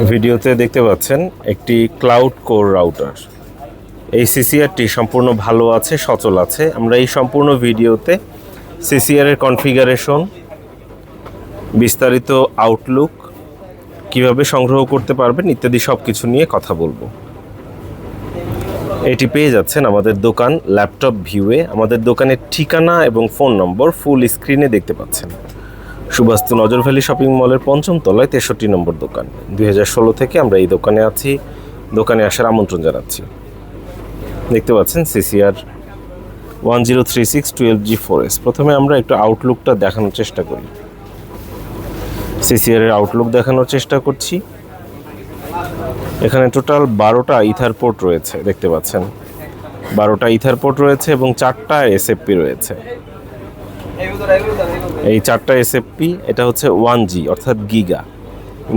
ভিডিওতে দেখতে পাচ্ছেন একটি ক্লাউড কোর রাউটার। এই সিসিআরটি সম্পূর্ণ ভালো আছে, সচল আছে। আমরা এই সম্পূর্ণ ভিডিওতে সিসিআর এর কনফিগারেশন, বিস্তারিত আউটলুক, কিভাবে সংগ্রহ করতে পারবেন ইত্যাদি সব কিছু নিয়ে কথা বলবো। এটি পেয়ে যাচ্ছেন আমাদের দোকান ল্যাপটপ ভিউয়ে। আমাদের দোকানের ঠিকানা এবং ফোন নম্বর ফুল স্ক্রিনে দেখতে পাচ্ছেন। সুবাস্তু নজরভ্যালি শপিং মলের ৫ম তলায় ৬৩ নম্বর দোকান। ২০১৬ থেকে আমরা এই দোকানে আছি। দোকানে আসার আমন্ত্রণ জানাচ্ছি। দেখতে পাচ্ছেন সিসিআর 1036 12G4S। প্রথমে আমরা একটু আউটলুকটা দেখানোর চেষ্টা করি। সিসিআর এর আউটলুক দেখানোর চেষ্টা করছি। এখানে টোটাল 12টা ইথার পোর্ট রয়েছে, দেখতে পাচ্ছেন 12টা ইথার পোর্ট রয়েছে এবং 4টা এসএফপি রয়েছে। এই 4টা এসএফপি, এটা হচ্ছে 1G অর্থাৎ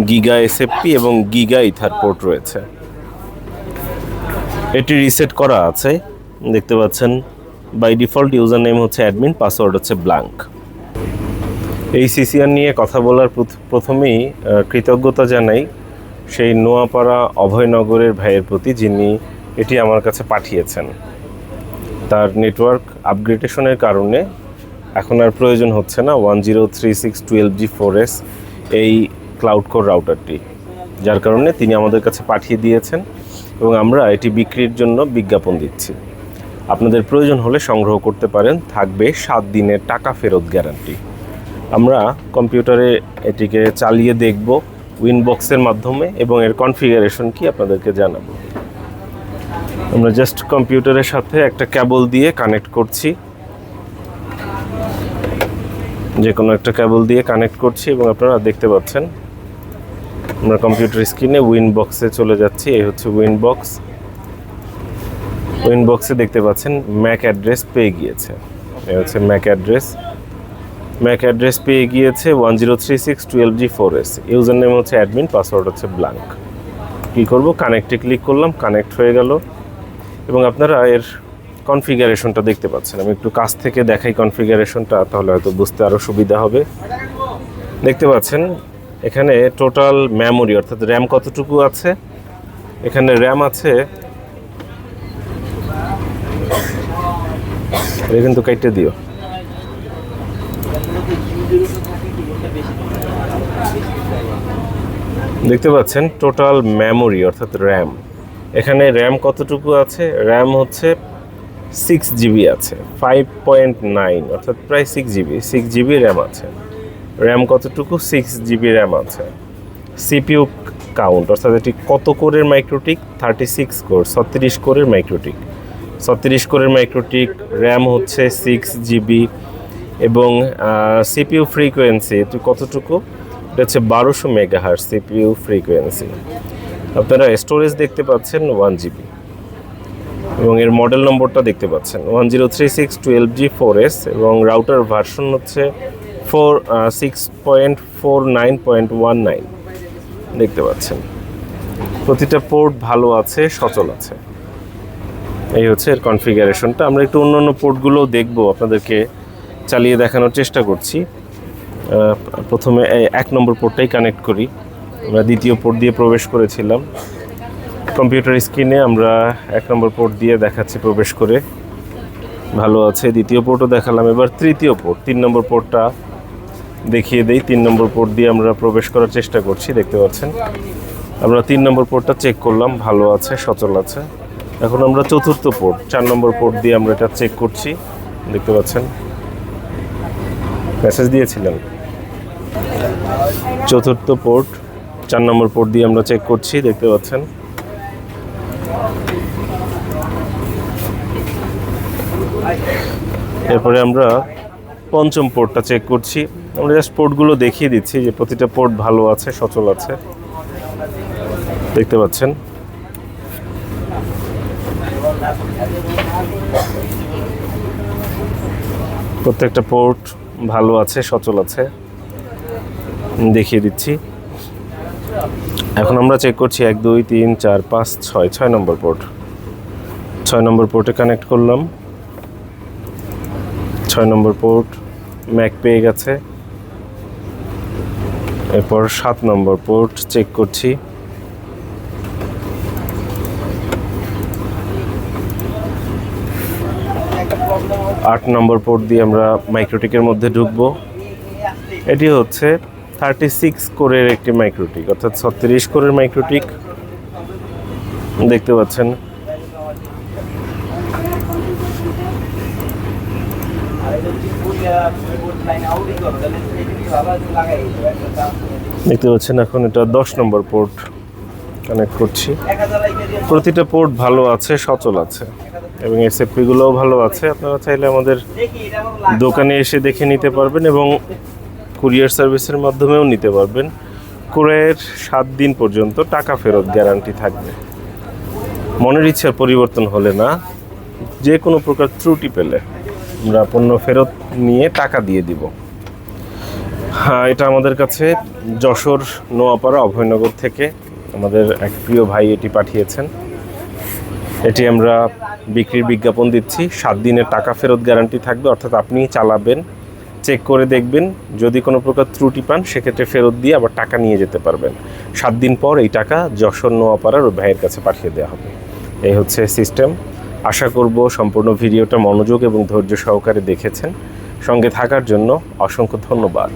গিগা এসএফপি এবং গিগা ইথার পোর্ট রয়েছে। এটি রিসেট করা আছে, দেখতে পাচ্ছেন। বাই ডিফল্ট ইউজার নেম হচ্ছে অ্যাডমিন, পাসওয়ার্ড হচ্ছে ব্ল্যাঙ্ক। এই সিসিআর নিয়ে কথা বলার প্রথমেই কৃতজ্ঞতা জানাই সেই নোয়াপাড়া অভয়নগরের ভাইয়ের প্রতি, যিনি এটি আমার কাছে পাঠিয়েছেন। তার নেটওয়ার্ক আপগ্রেডেশনের কারণে এখন আর প্রয়োজন হচ্ছে না 1036 12G4S এই ক্লাউড কোর রাউটারটি, যার কারণে তিনি আমাদের কাছে পাঠিয়ে দিয়েছেন এবং আমরা এটি বিক্রির জন্য বিজ্ঞাপন দিচ্ছি। আপনাদের প্রয়োজন হলে সংগ্রহ করতে পারেন। থাকবে 7 দিনের টাকা ফেরত গ্যারান্টি। আমরা কম্পিউটারে এটিকে চালিয়ে দেখব উইনবক্সের মাধ্যমে এবং এর কনফিগারেশন কি আপনাদেরকে জানাবো। আমরা জাস্ট কম্পিউটারের সাথে একটা কেবল দিয়ে কানেক্ট করছি, যে কোনো একটা কেবল দিয়ে কানেক্ট করছি এবং আপনারা দেখতে পাচ্ছেন আমরা কম্পিউটার স্ক্রিনে উইনবক্সে চলে যাচ্ছি। এই হচ্ছে উইনবক্সে দেখতে পাচ্ছেন ম্যাক অ্যাড্রেস পেয়ে গিয়েছে। এই হচ্ছে ম্যাক অ্যাড্রেস পেয়ে গিয়েছে 1036 12G4S। ইউজার নেম হচ্ছে অ্যাডমিন, পাসওয়ার্ড হচ্ছে ব্ল্যাঙ্ক। কী করব, কানেক্টে ক্লিক করলাম, কানেক্ট হয়ে গেল এবং আপনারা এর কনফিগারেশনটা দেখতে পাচ্ছেন। আমি একটু কাছ থেকে দেখাই কনফিগারেশনটা, তাহলে হয়তো বুঝতে আরও সুবিধা হবে। দেখতে পাচ্ছেন এখানে টোটাল মেমোরি অর্থাৎ র্যাম কতটুকু আছে। এখানে র্যাম আছে, এটা কিন্তু কাইটে দিও। দেখতে পাচ্ছেন টোটাল মেমোরি অর্থাৎ র্যাম। এখানে র্যাম কতটুকু আছে, র্যাম হচ্ছে 6GB আছে, 5.9 অর্থাৎ প্রায় 6GB র্যাম আছে। র্যাম কতটুকু, 6GB র্যাম আছে। সিপিইউ কাউন্ট অর্থাৎ এটি কত কোরের মাইক্রোটিক, 36 কোর, 36 কোরের মাইক্রোটিক। 36 কোরের মাইক্রোটিক, র্যাম হচ্ছে 6GB এবং সিপিইউ ফ্রিকোয়েন্সি এটি কতটুকু, এটা হচ্ছে 1200 মেগাহার্টজ সিপিইউ ফ্রিকোয়েন্সি। আপনারা স্টোরেজ দেখতে পাচ্ছেন 1GB এবং এর মডেল নম্বরটা দেখতে পাচ্ছেন 1036 12G4S এবং রাউটার ভার্সন হচ্ছে 6.49.19 দেখতে পাচ্ছেন। প্রতিটা পোর্ট ভালো আছে, সচল আছে। এই হচ্ছে এর কনফিগারেশনটা। আমরা একটু অন্য পোর্টগুলো দেখব, আপনাদেরকে চালিয়ে দেখানোর চেষ্টা করছি। প্রথমে 1 নম্বর পোর্টটাই কানেক্ট করি। আমরা দ্বিতীয় পোর্ট দিয়ে প্রবেশ করেছিলাম। কম্পিউটার স্ক্রিনে আমরা 1 নম্বর পোর্ট দিয়ে দেখাচ্ছি প্রবেশ করে, ভালো আছে। দ্বিতীয় পোর্টও দেখালাম। এবার তৃতীয় পোর্ট, 3 নম্বর পোর্টটা দেখিয়ে দেই। 3 নম্বর পোর্ট দিয়ে আমরা প্রবেশ করার চেষ্টা করছি, দেখতে পাচ্ছেন। আমরা 3 নম্বর পোর্টটা চেক করলাম, ভালো আছে, সচল আছে। এখন আমরা চতুর্থ পোর্ট, 4 নম্বর পোর্ট দিয়ে আমরা এটা চেক করছি, দেখতে পাচ্ছেন। মেসেজ দিয়েছিলেন। চতুর্থ পোর্ট, 4 নম্বর পোর্ট দিয়ে আমরা চেক করছি, দেখতে পাচ্ছেন। এরপরে আমরা 5ম পোর্টটা চেক করছি। আমরা জাস্ট পোর্টগুলো দেখিয়ে দিচ্ছি যে প্রতিটা পোর্ট ভালো আছে, সচল আছে, দেখতে পাচ্ছেন। প্রত্যেকটা পোর্ট ভালো আছে, সচল আছে, দেখিয়ে দিচ্ছি। এখন আমরা চেক করছি 1 2 3 4 5 6 নম্বর পোর্ট। 6 নম্বর পোর্টে কানেক্ট করলাম। 6 নম্বর পোর্ট ম্যাক পেয়ে গেছে। এরপর 7 নম্বর পোর্ট চেক করছি। 8 নম্বর পোর্ট দিয়ে আমরা মাইক্রোটিকের মধ্যে ঢুকবো। এটি হচ্ছে 36 কোরের একটি মাইক্রোটিক, অর্থাৎ 36 কোরের মাইক্রোটিক দেখতে পাচ্ছেন। দেখতে পাচ্ছেন এখন এটা 10 নম্বর পোর্ট কানেক্ট করছি। প্রতিটা পোর্ট ভালো আছে, সচল আছে এবং এসএফপিগুলোও ভালো আছে। আপনারা চাইলে আমাদের দোকানে এসে দেখে নিতে পারবেন এবং কুরিয়ার সার্ভিসের মাধ্যমেও নিতে পারবেন। ক্রয়ের 7 দিন পর্যন্ত টাকা ফেরত গ্যারান্টি থাকবে। মনের ইচ্ছার পরিবর্তন হলে না, যে কোনো প্রকার ত্রুটি পেলে আমরা পণ্য ফেরত নিয়ে টাকা দিয়ে দিব। হ্যাঁ, এটা আমাদের কাছে যশোর নোয়াপাড়া অভয়নগর থেকে আমাদের এক প্রিয় ভাই এটি পাঠিয়েছেন। এটি আমরা বিক্রির বিজ্ঞাপন দিচ্ছি। 7 দিনের টাকা ফেরত গ্যারান্টি থাকবে, অর্থাৎ আপনি চালাবেন, চেক করে দেখবেন, যদি কোনো প্রকার ত্রুটি পান সেক্ষেত্রে ফেরত দিয়ে আবার টাকা নিয়ে যেতে পারবেন। 7 দিন পর এই টাকা যশোর নোয়াপাড়ার ওই ভাইয়ের কাছে পাঠিয়ে দেওয়া হবে। এই হচ্ছে সিস্টেম। আশা করব সম্পূর্ণ ভিডিওটা মনোযোগ এবং ধৈর্য সহকারে দেখেছেন। সঙ্গে থাকার জন্য অসংখ্য ধন্যবাদ।